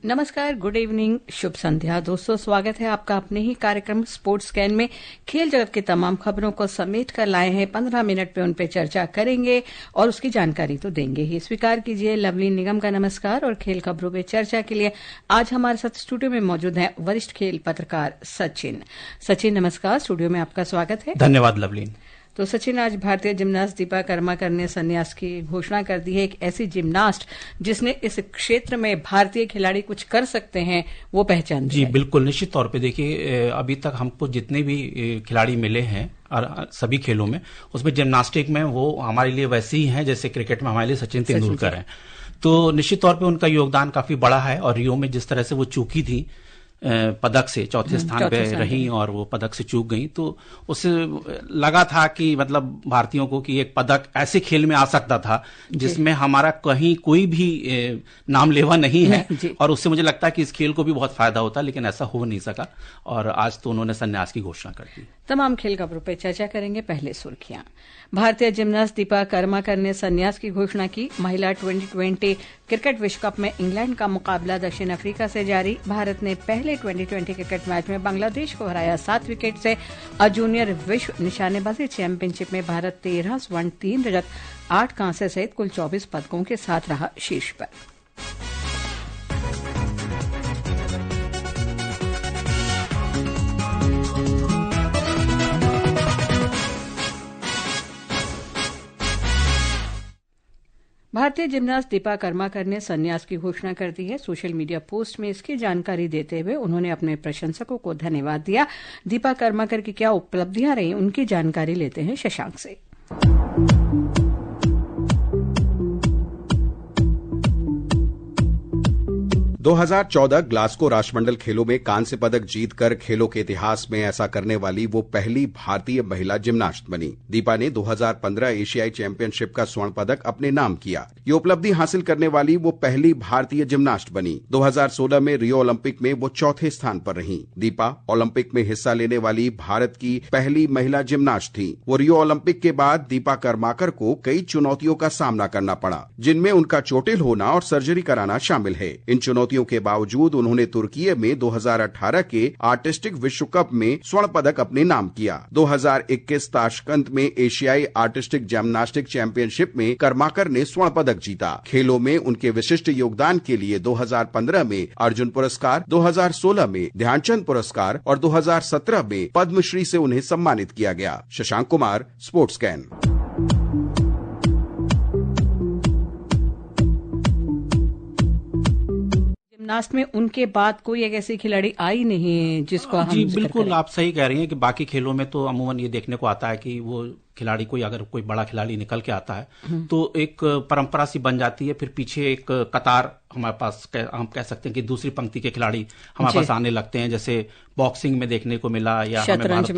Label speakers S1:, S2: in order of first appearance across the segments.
S1: नमस्कार, good evening, शुभ संध्या दोस्तों। स्वागत है आपका अपने ही कार्यक्रम स्पोर्ट्स स्कैन में। खेल जगत की तमाम खबरों को समेट कर लाए हैं। 15 मिनट पे उन पे चर्चा करेंगे और उसकी जानकारी तो देंगे ही। स्वीकार कीजिए लवलीन निगम का नमस्कार। और खेल खबरों पे चर्चा के लिए आज हमारे साथ स्टूडियो में मौजूद हैं वरिष्ठ खेल पत्रकार सचिन। नमस्कार, स्टूडियो में आपका स्वागत है।
S2: धन्यवाद लवलीन।
S1: तो सचिन, आज भारतीय जिम्नास्ट दीपा कर्माकर ने संन्यास की घोषणा कर दी है। एक ऐसी जिम्नास्ट जिसने इस क्षेत्र में भारतीय खिलाड़ी कुछ कर सकते हैं वो पहचान दी।
S2: जी बिल्कुल, निश्चित तौर पे देखिए, अभी तक हमको जितने भी खिलाड़ी मिले हैं और सभी खेलों में, उसमें जिम्नास्टिक में वो हमारे लिए वैसे ही हैं जैसे क्रिकेट में हमारे लिए सचिन तेंदुलकर हैं। तो निश्चित तौर पे उनका योगदान काफी बड़ा है। और रियो में जिस तरह से वो चूकी थी पदक से, चौथे स्थान पे रही और वो पदक से चूक गई, तो उससे लगा था कि मतलब भारतीयों को कि एक पदक ऐसे खेल में आ सकता था जिसमें हमारा कहीं कोई भी नाम लेवा नहीं है। और उससे मुझे लगता है कि इस खेल को भी बहुत फायदा होता, लेकिन ऐसा हो नहीं सका और आज तो उन्होंने संन्यास की घोषणा कर दी।
S1: तमाम खेल खबरों पर चर्चा करेंगे। पहले सुर्खियां। भारतीय जिम्नास्ट दीपा कर्माकर ने संन्यास की घोषणा की। महिला 2020 क्रिकेट विश्व कप में इंग्लैंड का मुकाबला दक्षिण अफ्रीका से जारी। भारत ने पहले 2020 क्रिकेट मैच में बांग्लादेश को हराया 7 विकेट से। और जूनियर विश्व निशानेबाजी चैंपियनशिप में भारत 13 स्वर्ण 3 रजत 8 कांस्य सहित कुल 24 पदकों के साथ रहा शीर्ष पर। भारतीय जिम्नास्ट दीपा कर्माकर ने संन्यास की घोषणा कर दी है। सोशल मीडिया पोस्ट में इसकी जानकारी देते हुए उन्होंने अपने प्रशंसकों को धन्यवाद दिया। दीपा कर्माकर की क्या उपलब्धियां रही, उनकी जानकारी लेते हैं शशांक से।
S3: 2014 ग्लासगो राष्ट्रमंडल खेलों में कांस्य पदक जीतकर खेलों के इतिहास में ऐसा करने वाली वो पहली भारतीय महिला जिम्नास्ट बनी। दीपा ने 2015 एशियाई चैंपियनशिप का स्वर्ण पदक अपने नाम किया। ये उपलब्धि हासिल करने वाली वो पहली भारतीय जिम्नास्ट बनी। 2016 में रियो ओलंपिक में वो चौथे स्थान पर रहीं। दीपा ओलंपिक में हिस्सा लेने वाली भारत की पहली महिला जिम्नास्ट थी। वो रियो ओलंपिक के बाद दीपा कर्माकर को कई चुनौतियों का सामना करना पड़ा, जिनमें उनका चोटिल होना और सर्जरी कराना शामिल है। इन चुनौतियों के बावजूद उन्होंने तुर्की में 2018 के आर्टिस्टिक विश्व कप में स्वर्ण पदक अपने नाम किया। 2021 ताशकंद में एशियाई आर्टिस्टिक जिम्नास्टिक चैंपियनशिप में कर्माकर ने स्वर्ण पदक जीता। खेलों में उनके विशिष्ट योगदान के लिए 2015 में अर्जुन पुरस्कार, 2016 में ध्यानचंद पुरस्कार और 2017 में पद्मश्री से उन्हें सम्मानित किया गया। Shashank Kumar, sports scan.
S1: Gymnast में उनके बाद कोई एक ऐसी खिलाड़ी आई नहीं जिसको हम
S2: जी बिल्कुल, आप सही कह रही हैं कि बाकी खेलों में तो अमूमन ये देखने को आता है कि वो खिलाड़ी अगर कोई बड़ा खिलाड़ी निकल के आता है तो एक परंपरा सी बन जाती है। फिर पीछे एक कतार हमारे पास हम कह सकते हैं कि दूसरी पंक्ति के खिलाड़ी हमारे पास आने लगते हैं, जैसे बॉक्सिंग में देखने को मिला या शतरंज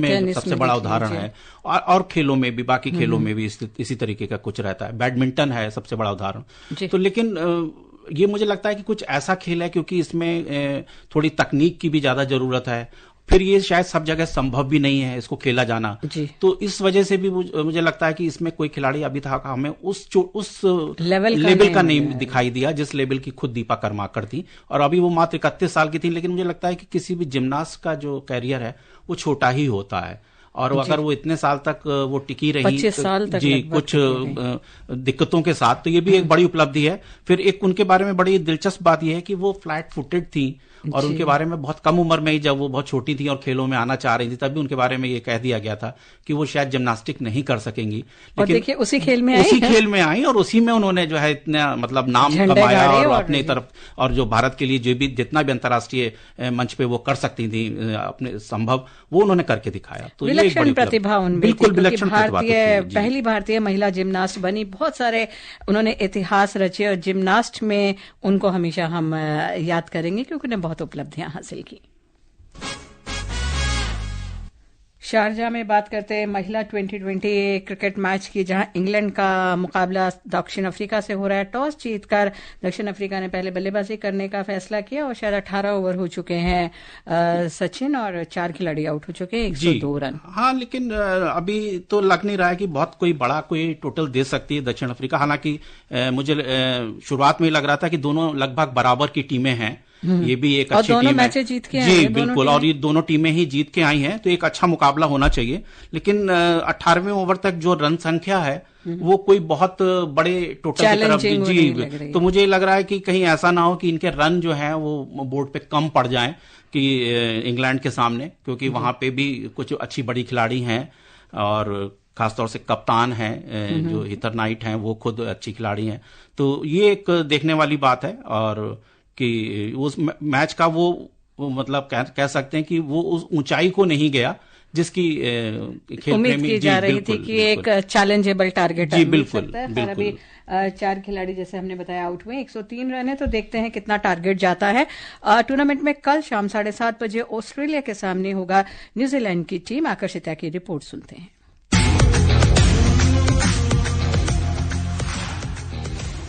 S2: में सबसे बड़ा उदाहरण है। और खेलों में भी, बाकी खेलों में भी इसी तरीके का कुछ रहता है। बैडमिंटन है सबसे बड़ा उदाहरण। तो लेकिन ये मुझे लगता है कि कुछ ऐसा खेल है क्योंकि इसमें थोड़ी तकनीक की भी ज्यादा जरूरत है। फिर ये शायद सब जगह संभव भी नहीं है इसको खेला जाना। तो इस वजह से भी मुझे लगता है कि इसमें कोई खिलाड़ी अभी तक हमें उस लेवल का नहीं दिखाई दिया जिस लेवल की खुद दीपा कर्माकर थी। और अभी वो मात्र 31 साल की थी, लेकिन मुझे लगता है कि किसी भी जिम्नास्ट का जो कैरियर है वो छोटा ही होता है। और अगर वो इतने साल तक वो टिकी रही
S1: 25 साल तक
S2: जी कुछ दिक्कतों के साथ, तो ये भी एक बड़ी उपलब्धि है। फिर एक उनके बारे में बड़ी दिलचस्प बात यह है कि वो फ्लैट फुटेड थी और उनके बारे में बहुत कम उम्र में ही, जब वो बहुत छोटी थी और खेलों में आना चाह रही थी, तभी उनके बारे में ये कह दिया गया था कि वो शायद जिम्नास्टिक नहीं कर सकेंगी।
S1: लेकिन देखिए उसी खेल में
S2: आई और उसी में उन्होंने जो है इतना मतलब नाम कमाया और अपने तरफ, और जो भारत के लिए जो भी जितना भी अंतर्राष्ट्रीय मंच पे वो कर सकती थी अपने संभव, वो उन्होंने करके दिखाया। तो ये एक बड़ी
S1: प्रतिभा उनमें,
S2: बिल्कुल विलक्षण
S1: पहली भारतीय महिला जिम्नास्ट बनी। बहुत सारे उन्होंने इतिहास रचे और जिम्नास्ट में उनको हमेशा हम याद करेंगे क्योंकि उन्हें बहुत उपलब्धियां हासिल की। शारजा में बात करते हैं महिला 2020 क्रिकेट मैच की, जहां इंग्लैंड का मुकाबला दक्षिण अफ्रीका से हो रहा है। टॉस जीतकर दक्षिण अफ्रीका ने पहले बल्लेबाजी करने का फैसला किया और शायद 18 ओवर हो चुके हैं सचिन, और 4 खिलाड़ी आउट हो चुके हैं, 102 रन।
S2: हाँ, लेकिन अभी तो लग नहीं रहा है कि बहुत कोई बड़ा कोई टोटल दे सकती है दक्षिण अफ्रीका। हालांकि मुझे शुरुआत में लग रहा था कि दोनों लगभग बराबर की टीमें हैं, ये भी एक अच्छी टीम है
S1: जीत के
S2: जी बिल्कुल, और ये दोनों टीमें ही जीत के आई हैं, तो एक अच्छा मुकाबला होना चाहिए। लेकिन 18वें ओवर तक जो रन संख्या है वो कोई बहुत बड़े टोटल की तरफ जी, तो मुझे लग रहा है कि कहीं ऐसा ना हो कि इनके रन जो है वो बोर्ड पे कम पड़ जाएं कि इंग्लैंड के सामने, क्योंकि वहां पे भी कुछ अच्छी बड़ी खिलाड़ी हैं और खासतौर से कप्तान हैं जो हितर नाइट हैं, वो खुद अच्छी खिलाड़ी हैं। तो ये एक देखने वाली बात है, और कि उस मैच का वो मतलब कह सकते हैं कि वो उस ऊंचाई को नहीं गया जिसकी खेल
S1: उम्मीद की जा रही थी कि एक चैलेंजेबल टारगेट
S2: जी बिल्कुल।
S1: अभी 4 खिलाड़ी जैसे हमने बताया आउट हुए, 103 रन है, तो देखते हैं कितना टारगेट जाता है। टूर्नामेंट में कल शाम 7:30 बजे ऑस्ट्रेलिया के सामने होगा न्यूजीलैंड की टीम। आकर्षिता की रिपोर्ट सुनते हैं।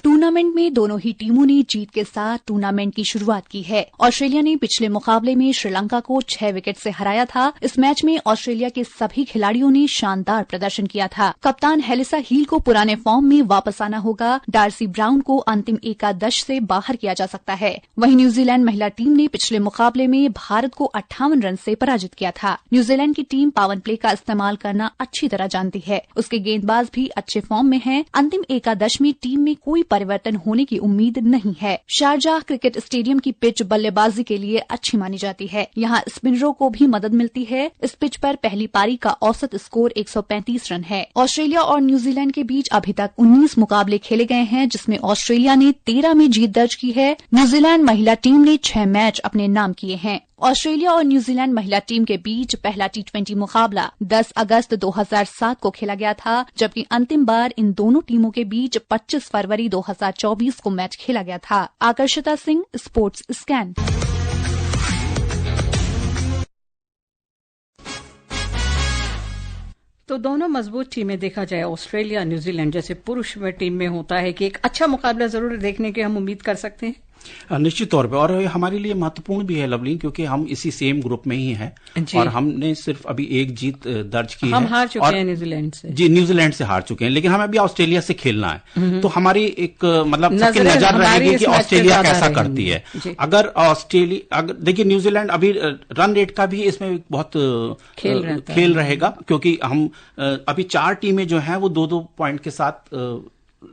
S4: टूर्नामेंट में दोनों ही टीमों ने जीत के साथ टूर्नामेंट की शुरुआत की है। ऑस्ट्रेलिया ने पिछले मुकाबले में श्रीलंका को 6 विकेट से हराया था। इस मैच में ऑस्ट्रेलिया के सभी खिलाड़ियों ने शानदार प्रदर्शन किया था। कप्तान हेलिसा हील को पुराने फॉर्म में वापस आना होगा। डार्सी ब्राउन को अंतिम एकादश से बाहर किया जा सकता है। वहीं न्यूजीलैंड महिला टीम ने पिछले मुकाबले में भारत को 58 रन से पराजित किया था। न्यूजीलैंड की टीम पावर प्ले का इस्तेमाल करना अच्छी तरह जानती है। उसके गेंदबाज भी अच्छे फॉर्म में हैं। अंतिम एकादश में टीम में कोई परिवर्तन होने की उम्मीद नहीं है। शारजाह क्रिकेट स्टेडियम की पिच बल्लेबाजी के लिए अच्छी मानी जाती है। यहाँ स्पिनरों को भी मदद मिलती है। इस पिच पर पहली पारी का औसत स्कोर 135 रन है। ऑस्ट्रेलिया और न्यूजीलैंड के बीच अभी तक 19 मुकाबले खेले गए हैं, जिसमें ऑस्ट्रेलिया ने 13 में जीत दर्ज की है। न्यूजीलैंड महिला टीम ने 6 मैच अपने नाम किए हैं। ऑस्ट्रेलिया और न्यूजीलैंड महिला टीम के बीच पहला T20 मुकाबला 10 अगस्त 2007 को खेला गया था, जबकि अंतिम बार इन दोनों टीमों के बीच 25 फरवरी 2024 को मैच खेला गया था। आकर्षिता सिंह, स्पोर्ट्स स्कैन।
S1: तो दोनों मजबूत टीमें देखा जाए, ऑस्ट्रेलिया न्यूजीलैंड, जैसे पुरुष में टीम में होता है कि एक अच्छा मुकाबला जरूर देखने की हम उम्मीद कर सकते हैं।
S2: निश्चित तौर पे, और हमारे लिए महत्वपूर्ण भी है लवली, क्योंकि हम इसी सेम ग्रुप में ही हैं और हमने सिर्फ अभी एक जीत दर्ज की है।
S1: हम हार चुके हैं न्यूजीलैंड से।
S2: जी, न्यूजीलैंड से हार चुके हैं, लेकिन हमें अभी ऑस्ट्रेलिया से खेलना है। तो हमारी एक मतलब सबकी नजर रहेगी कि ऑस्ट्रेलिया कैसा करती है। अगर ऑस्ट्रेलिया, देखिए न्यूजीलैंड अभी रन रेट का भी इसमें बहुत खेल रहेगा, क्योंकि हम अभी 4 टीमें जो हैं वो 2-2 पॉइंट के साथ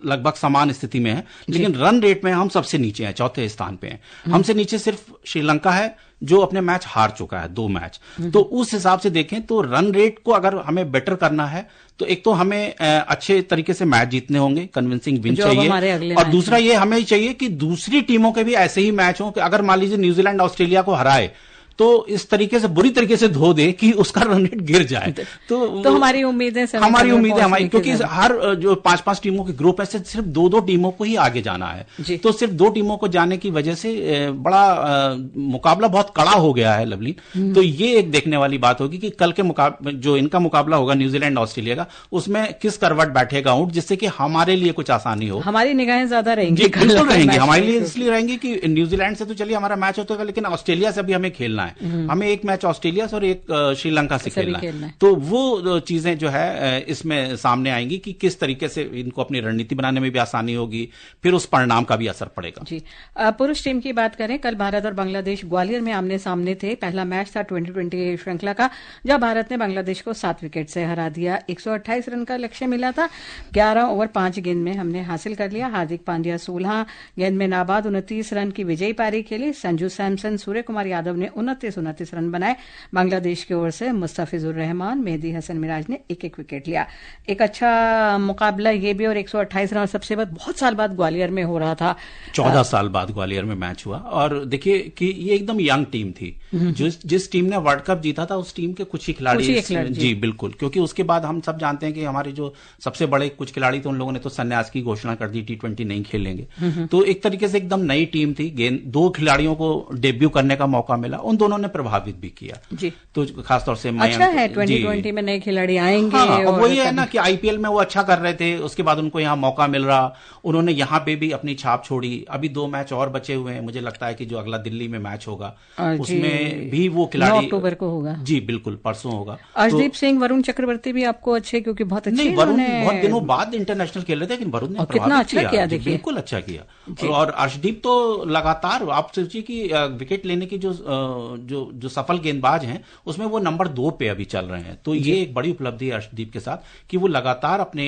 S2: लगभग समान स्थिति में है, लेकिन रन रेट में हम सबसे नीचे हैं, 4थे स्थान पे हैं। हमसे नीचे सिर्फ श्रीलंका है जो अपने मैच हार चुका है, 2 मैच। तो उस हिसाब से देखें तो रन रेट को अगर हमें बेटर करना है तो एक तो हमें अच्छे तरीके से मैच जीतने होंगे, कन्विंसिंग विन चाहिए, और दूसरा ये हमें चाहिए कि दूसरी टीमों के भी ऐसे ही मैच हों कि अगर मान लीजिए न्यूजीलैंड ऑस्ट्रेलिया को हराए तो इस तरीके से बुरी तरीके से धो दे कि उसका रन रेट गिर जाए।
S1: तो हमारी उम्मीद है
S2: हमारी, क्योंकि हर जो 5-5 टीमों के ग्रुप है, सिर्फ 2-2 टीमों को ही आगे जाना है। तो सिर्फ 2 टीमों को जाने की वजह से बड़ा मुकाबला बहुत कड़ा हो गया है लवली। तो ये एक देखने वाली बात होगी कि कल के मुकाबले जो इनका मुकाबला होगा न्यूजीलैंड ऑस्ट्रेलिया का, उसमें किस करवट बैठेगा ऊंट, जिससे कि हमारे लिए कुछ आसानी हो।
S1: हमारी निगाहें ज्यादा रहेंगी,
S2: बिल्कुल रहेंगी हमारे लिए, इसलिए रहेंगी कि न्यूजीलैंड से तो चलिए हमारा मैच होता है, लेकिन ऑस्ट्रेलिया से भी हमें खेलना है। हमें एक मैच ऑस्ट्रेलिया से और एक श्रीलंका से खेलना है। तो वो चीजें जो है इसमें सामने आएंगी कि किस तरीके से इनको अपनी रणनीति बनाने में भी आसानी होगी, फिर उस परिणाम का भी असर पड़ेगा।
S1: जी, पुरुष टीम की बात करें, कल भारत और बांग्लादेश ग्वालियर में आमने सामने थे। पहला मैच था 2020 श्रृंखला का, जब भारत ने बांग्लादेश को 7 विकेट से हरा दिया। 128 रन का लक्ष्य मिला था। 11 ओवर 5 गेंद में हमने हासिल कर लिया। हार्दिक पांड्या 16 गेंद में नाबाद 29 रन की विजयी पारी खेली। संजू सैमसन, सूर्य कुमार यादव ने 29 रन बनाए। बांग्लादेश की ओर से मुस्तफिजुर रहमान, मेहदी हसन मिराज ने 1-1 विकेट लिया। एक अच्छा मुकाबला ये भी, और 128 रन सबसे बहुत साल बाद ग्वालियर में हो रहा था।
S2: 14 साल बाद ग्वालियर में मैच हुआ। और देखिए कि ये एकदम यंग टीम थी। जिस टीम ने वर्ल्ड कप जीता था उस टीम के कुछ ही खिलाड़ी जी बिल्कुल, क्योंकि उसके बाद हम सब जानते हैं कि हमारे जो सबसे बड़े कुछ खिलाड़ी थे उन लोगों ने तो संन्यास की घोषणा कर दी, T20 नहीं खेलेंगे। तो एक तरीके से एकदम नई टीम थी। 2 खिलाड़ियों को डेब्यू करने का मौका मिला। उन दोनों ने प्रभावित भी किया
S1: जी।
S2: तो खासतौर से
S1: अच्छा है 2020 में नए खिलाड़ी आएंगे।
S2: हाँ,
S1: और
S2: वही है ना कि आईपीएल में वो अच्छा कर रहे थे, उसके बाद उनको यहाँ मौका मिल रहा, उन्होंने यहाँ पे भी अपनी छाप छोड़ी। अभी 2 मैच और बचे हुए हैं, मुझे लगता है कि जो अगला दिल्ली में मैच होगा उसमें भी वो खिलाड़ी
S1: 9 अक्टूबर को होगा।
S2: जी बिल्कुल, परसों होगा।
S1: अर्शदीप सिंह, वरुण चक्रवर्ती भी आपको अच्छे, क्योंकि बहुत अच्छे
S2: नहीं, वरुण बहुत दिनों बाद इंटरनेशनल खेल रहे थे, लेकिन वरुण ने
S1: कितना अच्छा किया, देखिए
S2: बिल्कुल अच्छा किया। और अर्शदीप तो लगातार, आप सोचिए कि विकेट लेने की जो सफल गेंदबाज हैं उसमें वो नंबर 2 पे अभी चल रहे हैं। तो ये एक बड़ी उपलब्धि है अर्शदीप के साथ कि वो लगातार अपने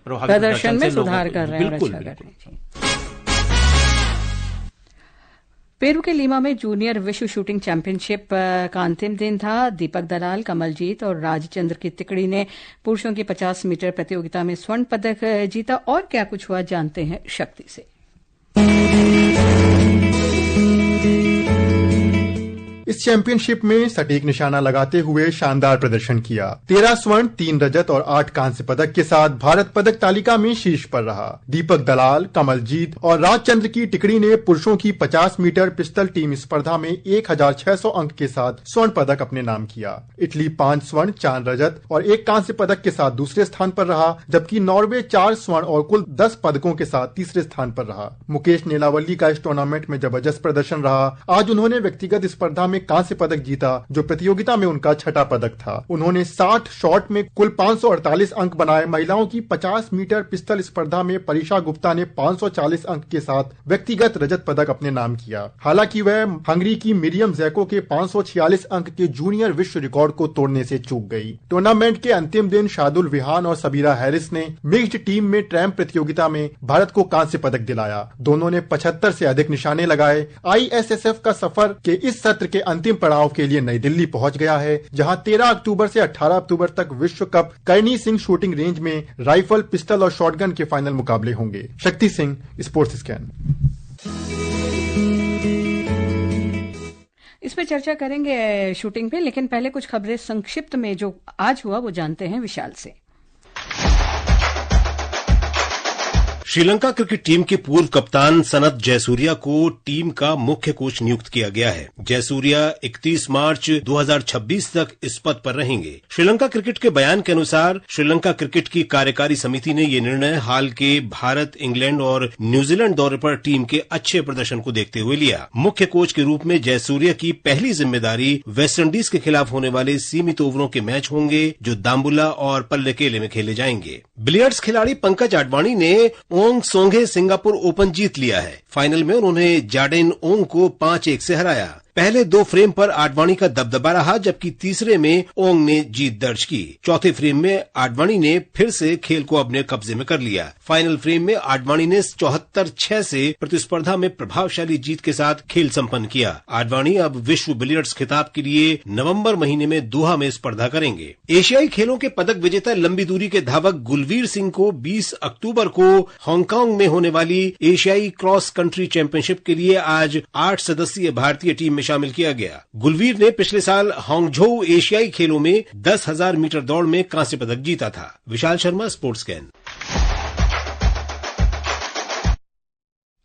S2: प्रभावी
S1: प्रदर्शन में सुधार कर रहे हैं।
S2: बिल्कुल।
S1: पेरू के लीमा में जूनियर विश्व शूटिंग चैंपियनशिप का अंतिम दिन था। दीपक दलाल, कमलजीत और राजचंद्र की तिकड़ी ने पुरुषों की 50 मीटर प्रतियोगिता में स्वर्ण पदक जीता। और क्या कुछ हुआ, जानते हैं शक्ति से।
S5: इस चैंपियनशिप में सटीक निशाना लगाते हुए शानदार प्रदर्शन किया। 13 स्वर्ण, 3 रजत और 8 कांस्य पदक के साथ भारत पदक तालिका में शीर्ष पर रहा। दीपक दलाल, कमलजीत और राजचंद्र की टिकड़ी ने पुरुषों की 50 मीटर पिस्टल टीम स्पर्धा में 1600 अंक के साथ स्वर्ण पदक अपने नाम किया। इटली 5 स्वर्ण, 4 रजत और 1 कांस्य पदक के साथ दूसरे स्थान पर रहा, जबकि नॉर्वे 4 स्वर्ण और कुल 10 पदकों के साथ तीसरे स्थान पर रहा। मुकेश नीलावली का इस टूर्नामेंट में जबरदस्त प्रदर्शन रहा। आज उन्होंने व्यक्तिगत स्पर्धा में कांस्य पदक जीता, जो प्रतियोगिता में उनका 6ठा पदक था। उन्होंने 60 शॉट में कुल 548 अंक बनाए। महिलाओं की 50 मीटर पिस्टल स्पर्धा में परीक्षा गुप्ता ने 540 अंक के साथ व्यक्तिगत रजत पदक अपने नाम किया। हालांकि वह हंगरी की मिरियम जैको के 546 अंक के जूनियर विश्व रिकॉर्ड को तोड़ने से चूक गई। टूर्नामेंट के अंतिम दिन शार्दुल विहान और सबीरा हैरिस ने मिक्स्ड टीम में ट्रैम्प प्रतियोगिता में भारत को कांस्य पदक दिलाया। दोनों ने 75 से अधिक निशाने लगाए। ISSF का सफर के इस सत्र के अंतिम पड़ाव के लिए नई दिल्ली पहुंच गया है, जहां 13 अक्टूबर से 18 अक्टूबर तक विश्व कप करनी सिंह शूटिंग रेंज में राइफल, पिस्टल और शॉटगन के फाइनल मुकाबले होंगे। Shakti Singh, sports scan.
S1: इस पे चर्चा करेंगे शूटिंग पे, लेकिन पहले कुछ खबरें संक्षिप्त में जो आज हुआ वो जानते हैं विशाल से।
S6: श्रीलंका क्रिकेट टीम के पूर्व कप्तान सनत जयसूर्या को टीम का मुख्य कोच नियुक्त किया गया है। जयसूर्या 31 मार्च 2026 तक इस पद पर रहेंगे। श्रीलंका क्रिकेट के बयान के अनुसार श्रीलंका क्रिकेट की कार्यकारी समिति ने ये निर्णय हाल के भारत, इंग्लैंड और न्यूजीलैंड दौरे पर टीम के अच्छे प्रदर्शन को देखते हुए लिया। मुख्य कोच के रूप में जयसूर्या की पहली जिम्मेदारी वेस्टइंडीज के खिलाफ होने वाले सीमित ओवरों के मैच होंगे, जो दाम्बुला और पल्लेकेले में खेले जाएंगे। बिलियर्ड्स खिलाड़ी पंकज आडवाणी ने ओंग सोंगे सिंगापुर ओपन जीत लिया है। फाइनल में उन्होंने जाडेन ओंग को 5-1 से हराया। पहले 2 फ्रेम पर आडवाणी का दबदबा रहा, जबकि तीसरे में ओंग ने जीत दर्ज की। चौथे फ्रेम में आडवाणी ने फिर से खेल को अपने कब्जे में कर लिया। फाइनल फ्रेम में आडवाणी ने 74-6 से प्रतिस्पर्धा में प्रभावशाली जीत के साथ खेल संपन्न किया। आडवाणी अब विश्व बिलियर्ड्स खिताब के लिए नवंबर महीने में दोहा में स्पर्धा करेंगे। एशियाई खेलों के पदक विजेता लंबी दूरी के धावक गुलवीर सिंह को 20 अक्टूबर को हांगकांग में होने वाली एशियाई क्रॉस कंट्री चैंपियनशिप के लिए आज 8 सदस्यीय भारतीय टीम में शामिल किया गया। गुलवीर ने पिछले साल हांगझोउ एशियाई खेलों में 10,000 मीटर दौड़ में कांस्य पदक जीता था। Vishal Sharma, sports scan.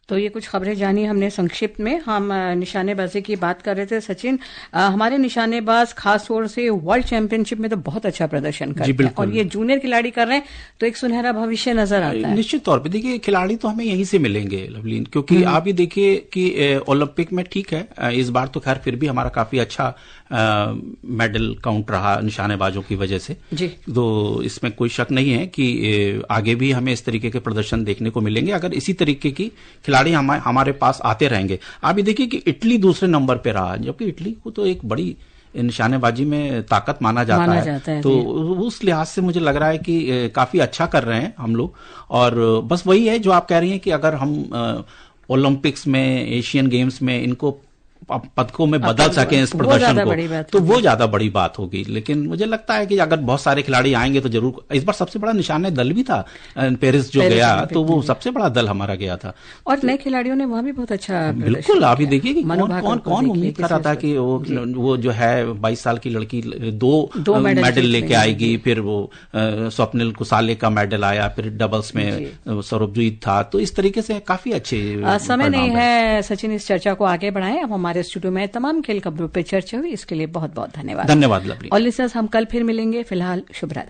S1: तो ये कुछ खबरें जानी हमने संक्षिप्त में। हम निशानेबाजी की बात कर रहे थे। सचिन, हमारे निशानेबाज खास तौर से वर्ल्ड चैंपियनशिप में तो बहुत अच्छा प्रदर्शन करते हैं, और ये जूनियर खिलाड़ी कर रहे हैं तो एक सुनहरा भविष्य नजर आता है।
S2: निश्चित तौर पे देखिए, खिलाड़ी तो हमें यहीं से मिलेंगे लवलीन, क्योंकि आप ही देखिए कि ओलंपिक में ठीक है, इस बार तो खैर फिर भी हमारा काफी अच्छा मेडल काउंट रहा निशानेबाजों की वजह से
S1: जी।
S2: तो इसमें कोई शक नहीं है कि आगे भी हमें इस तरीके के प्रदर्शन देखने को मिलेंगे अगर इसी तरीके की खिलाड़ी हमारे पास आते रहेंगे। आप ये देखिए कि इटली दूसरे नंबर पे रहा, जबकि इटली को तो एक बड़ी निशानेबाजी में ताकत माना जाता है। तो उस लिहाज से मुझे लग रहा है कि काफी अच्छा कर रहे हैं हम लोग। और बस वही है जो आप कह रही हैं कि अगर हम ओलंपिक्स में, एशियन गेम्स में इनको पदकों में बदल सकें इस प्रदर्शन को, तो वो ज्यादा बड़ी बात होगी। लेकिन मुझे लगता है कि अगर बहुत सारे खिलाड़ी आएंगे तो जरूर। इस बार सबसे बड़ा निशाने दल भी था, पेरिस जो गया तो वो सबसे बड़ा दल हमारा गया था,
S1: और नए खिलाड़ियों ने वहां भी बहुत अच्छा।
S2: बिल्कुल, आप ही देखिए कि कौन उम्मीद कर रहा था कि वो जो है 22 साल की लड़की 2 मेडल लेके आएगी। फिर वो स्वप्निल कुसाले का मेडल आया, फिर डबल्स में सौरभजीत था। तो इस तरीके से काफी अच्छे।
S1: समय नहीं है सचिन इस चर्चा को आगे बढ़ाएं। अब हमारे हमारे स्टूडियो में तमाम खेल खबरों पर चर्चा हुई, इसके लिए बहुत बहुत धन्यवाद।
S2: धन्यवाद लवली।
S1: और लिसनर्स, हम कल फिर मिलेंगे। फिलहाल शुभ रात्रि।